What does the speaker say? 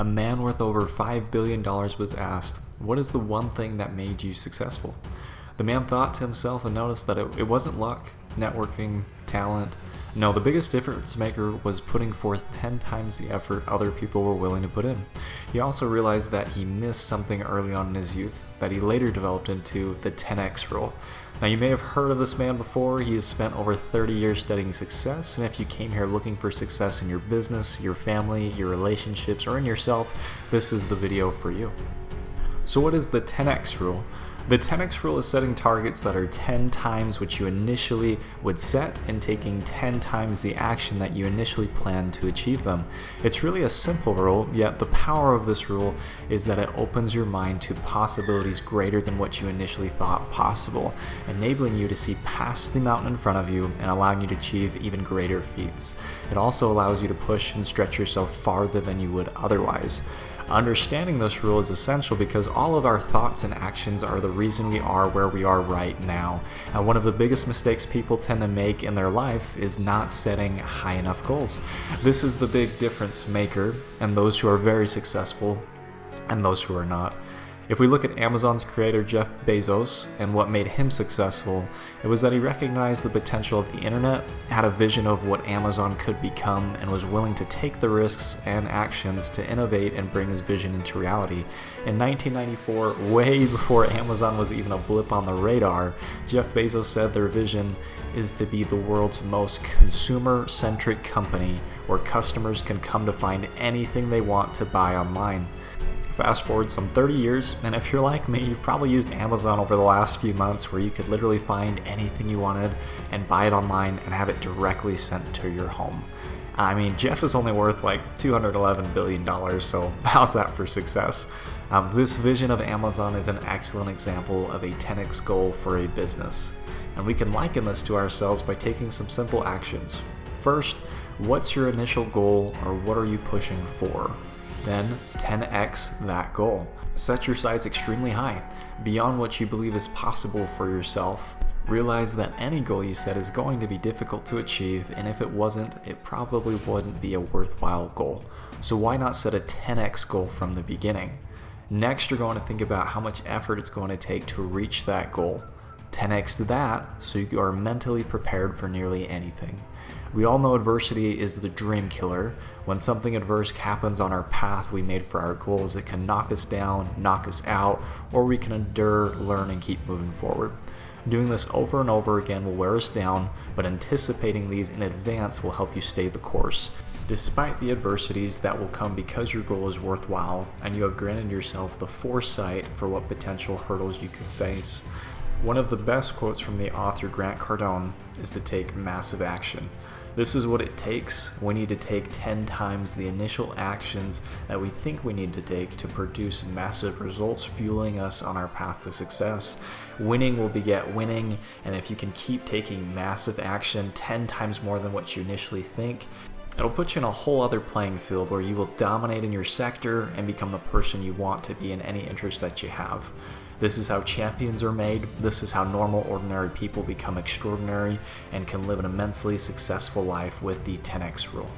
a man worth over $5 billion was asked, "What is the one thing that made you successful?" The man thought to himself and noticed that it wasn't luck, networking, talent. No, the biggest difference maker was putting forth 10 times the effort other people were willing to put in. He also realized that he missed something early on in his youth that he later developed into the 10x rule. Now, you may have heard of this man before. He has spent over 30 years studying success, and if you came here looking for success in your business, your family, your relationships, or in yourself, this is the video for you. So what is the 10x rule? The 10x rule is setting targets that are 10 times what you initially would set and taking 10 times the action that you initially planned to achieve them. It's really a simple rule, yet the power of this rule is that it opens your mind to possibilities greater than what you initially thought possible, enabling you to see past the mountain in front of you and allowing you to achieve even greater feats. It also allows you to push and stretch yourself farther than you would otherwise. Understanding this rule is essential because all of our thoughts and actions are the reason we are where we are right now. And one of the biggest mistakes people tend to make in their life is not setting high enough goals. This is the big difference maker and those who are very successful and those who are not. If we look at Amazon's creator Jeff Bezos and what made him successful, it was that he recognized the potential of the internet, had a vision of what Amazon could become, and was willing to take the risks and actions to innovate and bring his vision into reality. In 1994, way before Amazon was even a blip on the radar, Jeff Bezos said their vision is to be the world's most consumer-centric company where customers can come to find anything they want to buy online. Fast forward some 30 years, and if you're like me, you've probably used Amazon over the last few months where you could literally find anything you wanted and buy it online and have it directly sent to your home. I mean, Jeff is only worth like $211 billion, so how's that for success? This vision of Amazon is an excellent example of a 10x goal for a business. And we can liken this to ourselves by taking some simple actions. First, what's your initial goal or what are you pushing for? Then 10x that goal. Set your sights extremely high, beyond what you believe is possible for yourself. Realize that any goal you set is going to be difficult to achieve, and if it wasn't, it probably wouldn't be a worthwhile goal. So why not set a 10x goal from the beginning? Next, you're going to think about how much effort it's going to take to reach that goal. 10x that so you are mentally prepared for nearly anything. We all know adversity is the dream killer. When something adverse happens on our path we made for our goals, it can knock us down, knock us out, or we can endure, learn, and keep moving forward. Doing this over and over again will wear us down, but anticipating these in advance will help you stay the course. Despite the adversities that will come because your goal is worthwhile and you have granted yourself the foresight for what potential hurdles you could face. One of the best quotes from the author Grant Cardone is to take massive action. This is what it takes. We need to take 10 times the initial actions that we think we need to take to produce massive results, fueling us on our path to success. Winning will beget winning, and if you can keep taking massive action 10 times more than what you initially think, it'll put you in a whole other playing field where you will dominate in your sector and become the person you want to be in any interest that you have. This is how champions are made. This is how normal, ordinary people become extraordinary and can live an immensely successful life with the 10x rule.